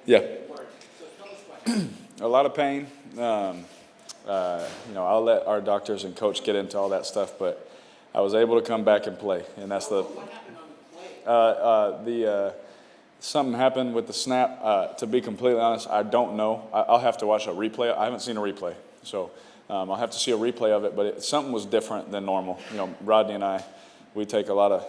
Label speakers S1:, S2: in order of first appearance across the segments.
S1: Yeah. A lot of pain. I'll let our doctors and coach get into all that stuff, but I was able to come back and play, and that's something happened with the snap. To be completely honest, I don't know. I'll have to watch a replay. I haven't seen a replay, so I'll have to see a replay of it. But something was different than normal. Rodney and I, we take a lot of,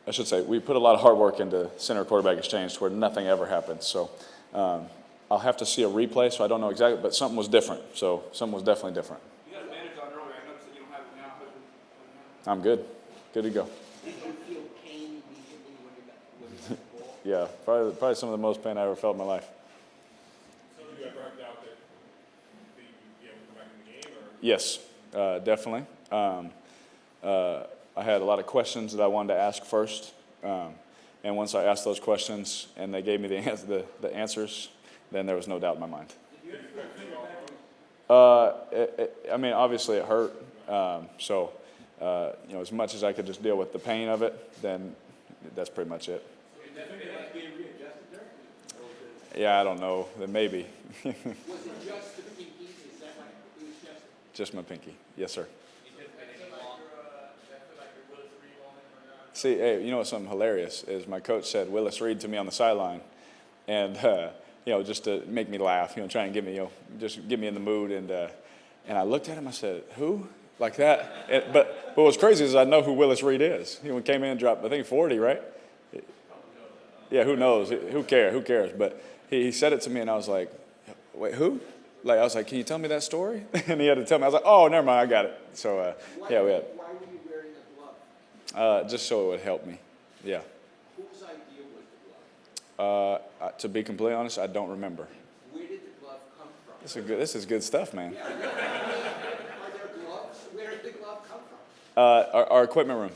S1: I should say, we put a lot of hard work into center quarterback exchange to where nothing ever happens. So I'll have to see a replay, so I don't know exactly, but something was different. So something was definitely different.
S2: You got a bandage on earlier. I noticed that you don't have it now.
S1: I'm good. Good to go.
S3: Did you feel pain immediately when you got the ball?
S1: Yeah, probably some of the most pain I ever felt in my life.
S4: So did you ever have doubt that you'd be able to come back in the game? Or?
S1: Yes, definitely. I had a lot of questions that I wanted to ask first, and once I asked those questions and they gave me the answers, then there was no doubt in my mind. Obviously it hurt. As much as I could just deal with the pain of it, then that's pretty much it. Yeah, I don't know. Then maybe.
S3: Was it just the pinky? Is that like it was
S1: Just my pinky. Yes, sir.
S2: Just
S1: See, hey, you know what's something hilarious is my coach said Willis Reed to me on the sideline, and just to make me laugh, try and get me, just get me in the mood, and I looked at him, I said, who? Like that. But what was crazy is I know who Willis Reed is. He came in and dropped, I think 40, right? Yeah, who knows? Who cares? But he said it to me, and I was like, wait, who? Like, I was like, can you tell me that story? And he had to tell me. I was like, oh, never mind, I got it. So, yeah, we had.
S3: Why were you wearing a glove?
S1: Just so it would help me. Yeah.
S3: Whose idea was the glove?
S1: To be completely honest, I don't remember.
S3: Where did the glove come from?
S1: This is good stuff, man.
S3: Are there gloves? Where did the glove come from?
S1: Our equipment room.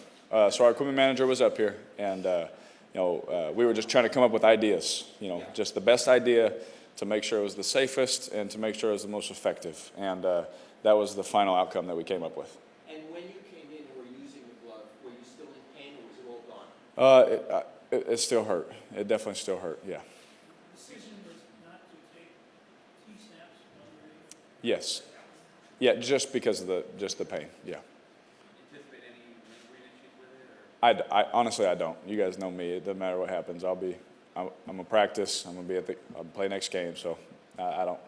S1: So our equipment manager was up here, and we were just trying to come up with ideas. Just the best idea to make sure it was the safest and to make sure it was the most effective. And that was the final outcome that we came up with.
S3: And when you came in and were using the glove, were you still in pain or was it all gone?
S1: It still hurt. It definitely still hurt. Yeah.
S5: The decision was not to take T-snaps under.
S1: Yes. Yeah, just because of the pain. Yeah.
S2: anticipate any lingering issues with it? Or?
S1: I honestly I don't. You guys know me. It doesn't matter what happens. I'm gonna practice. I'm gonna be I'll play next game. So I don't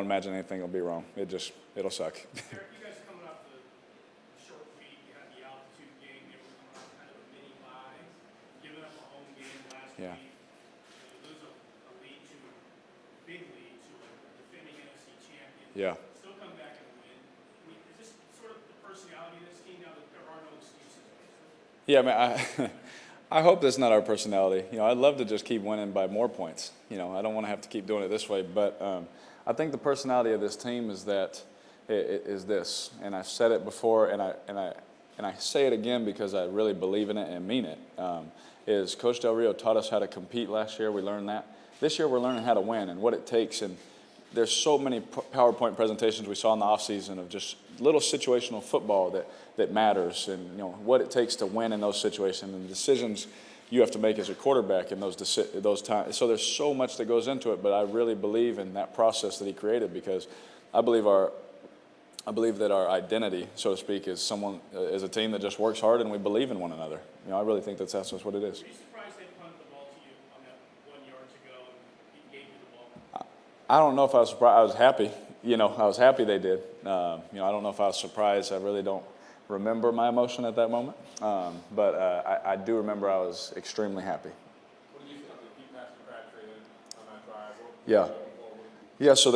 S1: imagine anything will be wrong. It'll suck.
S5: Eric, you guys are coming off the short week. You had the altitude game. You were coming off kind of a mini bye, giving up a home game last
S1: Yeah.
S5: week. You lose a big lead to a defending NFC champion.
S1: Yeah.
S5: Still come back and win. I mean, is this sort of the personality of this team now that there are no excuses?
S1: Yeah, man. I hope that's not our personality. I'd love to just keep winning by more points. I don't want to have to keep doing it this way. But I think the personality of this team is that is this, and I've said it before, and I say it again because I really believe in it and mean it. Is Coach Del Rio taught us how to compete last year? We learned that. This year we're learning how to win and what it takes. And there's so many PowerPoint presentations we saw in the offseason of just little situational football that matters, and what it takes to win in those situations and the decisions you have to make as a quarterback in those times. So there's so much that goes into it, but I really believe in that process that he created, because I believe that our identity, so to speak, is a team that just works hard and we believe in one another. I really think that's what it is.
S5: Were you surprised they punted the ball to you on that 1 yard to go and gave you the ball?
S1: I don't know if I was surprised. I was happy. I was happy they did. I don't know if I was surprised. I really don't remember my emotion at that moment. But I do remember I was extremely happy.
S4: What do you think of the deep pass to Crabtree on that drive?
S1: Yeah. Yeah, so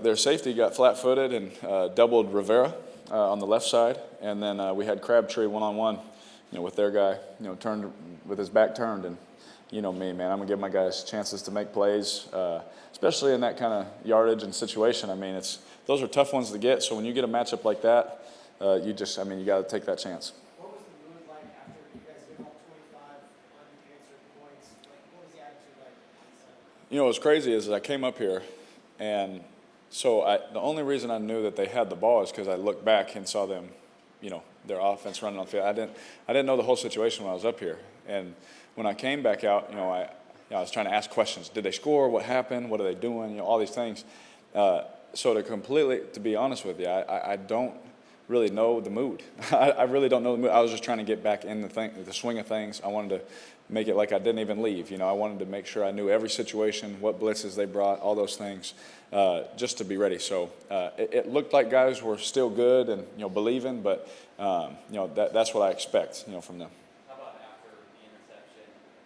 S1: their safety got flat-footed and doubled Rivera on the left side. And then we had Crabtree one-on-one, with their guy, turned with his back turned. And you know me, man, I'm going to give my guys chances to make plays, especially in that kind of yardage and situation. I mean, those are tough ones to get. So when you get a matchup like that, you got to take that chance.
S6: What was the mood like after you guys gave up 25 unanswered points? What was the attitude like?
S1: What's crazy is I came up here, and so the only reason I knew that they had the ball is because I looked back and saw them, their offense running on the field. I didn't know the whole situation when I was up here, And when I came back out, I was trying to ask questions. Did they score? What happened? What are they doing? All these things. So to be honest with you, I don't really know the mood. I really don't know the mood. I was just trying to get back in the swing of things. I wanted to make it like I didn't even leave. I wanted to make sure I knew every situation, what blitzes they brought, all those things, just to be ready. So it looked like guys were still good and believing, but that's what I expect from them.
S2: How about after the interception,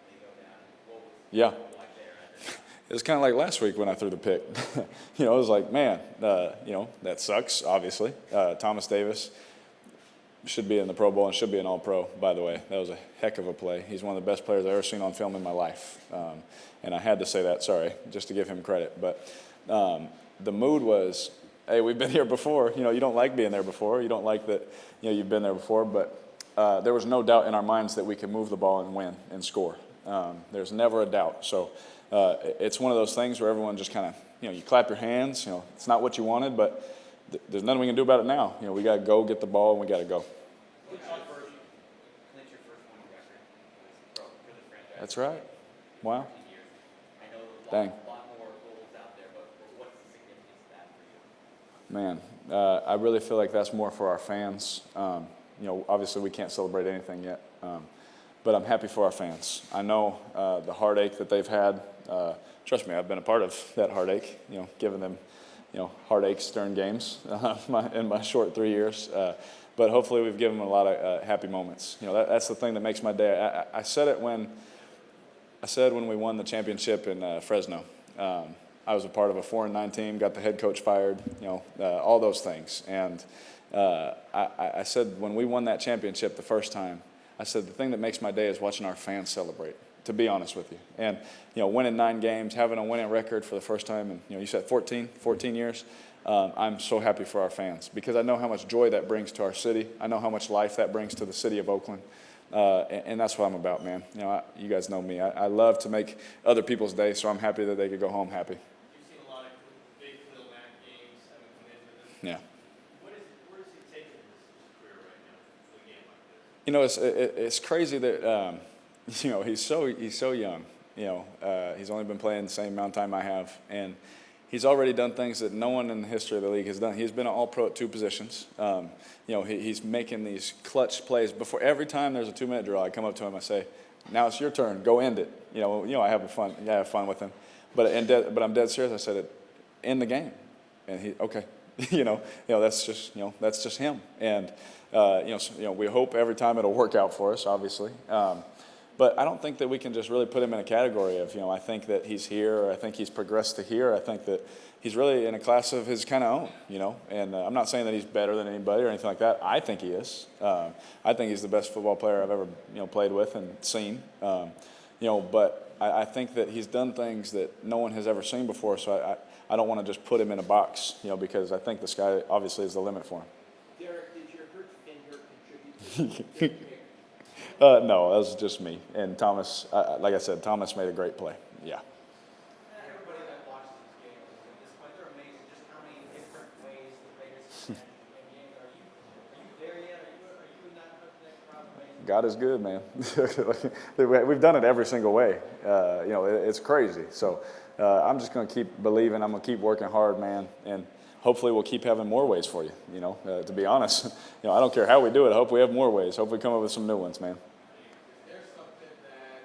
S2: they go down? What was
S1: Yeah.
S2: like there?
S1: It was kind of like last week when I threw the pick. It was like, man, that sucks, obviously. Thomas Davis should be in the Pro Bowl and should be an All-Pro, by the way. That was a heck of a play. He's one of the best players I've ever seen on film in my life. And I had to say that, sorry, just to give him credit. But the mood was, hey, we've been here before. You don't like being there before. You don't like that, you've been there before. But there was no doubt in our minds that we could move the ball and win and score. There's never a doubt. So it's one of those things where everyone just kind of, you clap your hands. It's not what you wanted, but there's nothing we can do about it now. We got to go get the ball, and we got to go.
S2: Clinch your first winning record for the franchise.
S1: That's right. Wow.
S2: 15 years. I know there's
S1: Dang.
S2: a lot more goals out there, but what's the significance of that for you?
S1: Man, I really feel like that's more for our fans. Obviously we can't celebrate anything yet, but I'm happy for our fans. I know the heartache that they've had. Trust me, I've been a part of that heartache, giving them heartaches during games in my short 3 years. But hopefully we've given them a lot of happy moments. That's the thing that makes my day. I said it when we won the championship in Fresno. I was a part of a 4-9 team, got the head coach fired, all those things. And I said when we won that championship the first time, I said the thing that makes my day is watching our fans celebrate, to be honest with you. And, winning 9 games, having a winning record for the first time in, you said 14 years, I'm so happy for our fans because I know how much joy that brings to our city. I know how much life that brings to the city of Oakland. And that's what I'm about, man. You guys know me. I love to make other people's day, so I'm happy that they could go home happy.
S5: You've seen a lot of big Little Mac games having come into this.
S1: Yeah.
S5: Where does he take in his career right now with a game like this?
S1: It's crazy that he's so young. He's only been playing the same amount of time I have, and he's already done things that no one in the history of the league has done. He's been an All-Pro at 2 positions. He's making these clutch plays. Before every time there's a 2-minute drill, I come up to him. I say, "Now it's your turn. Go end it." I have fun with him. But I'm dead serious. I said, "End the game," and he okay. That's just him. And we hope every time it'll work out for us, obviously. But I don't think that we can just really put him in a category of, I think that he's here, or I think he's progressed to here. I think that he's really in a class of his kind of own, And I'm not saying that he's better than anybody or anything like that. I think he is. I think he's the best football player I've ever, played with and seen. But I think that he's done things that no one has ever seen before. So I don't want to just put him in a box, because I think the sky obviously is the limit for him.
S3: Derek, did your hurt finger contribute to the
S1: No, that was just me. And Thomas, like I said, Thomas made a great play. Yeah.
S6: Everybody that watches these games at this point, they're amazed just how many different ways the players can win games. Are you there yet? Are you in that crowd amazing?
S1: God is good, man. We've done it every single way. It's crazy. So I'm just going to keep believing. I'm going to keep working hard, man. And hopefully we'll keep having more ways for you, to be honest. I don't care how we do it. I hope we have more ways. Hope we come up with some new ones, man.
S4: There's something that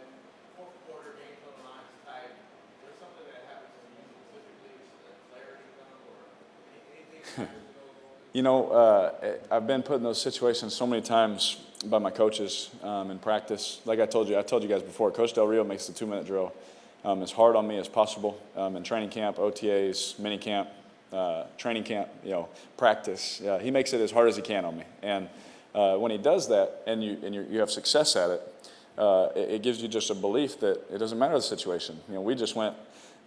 S4: fourth quarter games on the line type. There's something that happens to you specifically, that clarity come or anything.
S1: I've been put in those situations so many times by my coaches in practice. Like I told you guys before, Coach Del Rio makes the 2-minute drill as hard on me as possible in training camp, OTAs, mini camp. Training camp, practice. He makes it as hard as he can on me. And when he does that, and you have success at it, it gives you just a belief that it doesn't matter the situation. We just went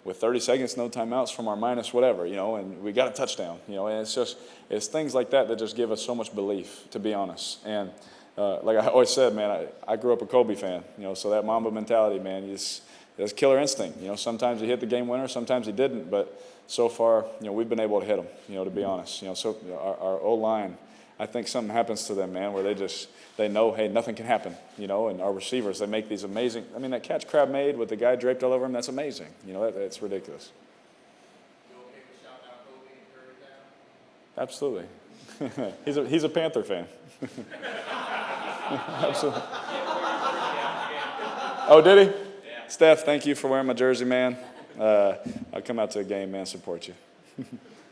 S1: with 30 seconds, no timeouts from our minus whatever, and we got a touchdown. And it's things like that that just give us so much belief, to be honest. And like I always said, man, I grew up a Kobe fan. So that Mamba mentality, man, it's killer instinct. Sometimes he hit the game winner, sometimes he didn't, but so far, we've been able to hit them, to be honest. So our O-line, I think something happens to them, man, where they know, hey, nothing can happen, you know. And our receivers, they make these amazing. I mean, that catch Crab made with the guy draped all over him, that's amazing. You know, that's ridiculous.
S4: You okay with shouting out Kobe and Curry now?
S1: Absolutely. he's a Panther fan. Absolutely. Oh, did he? Yeah. Steph, thank you for wearing my jersey, man. I'll come out to a game, man, support you.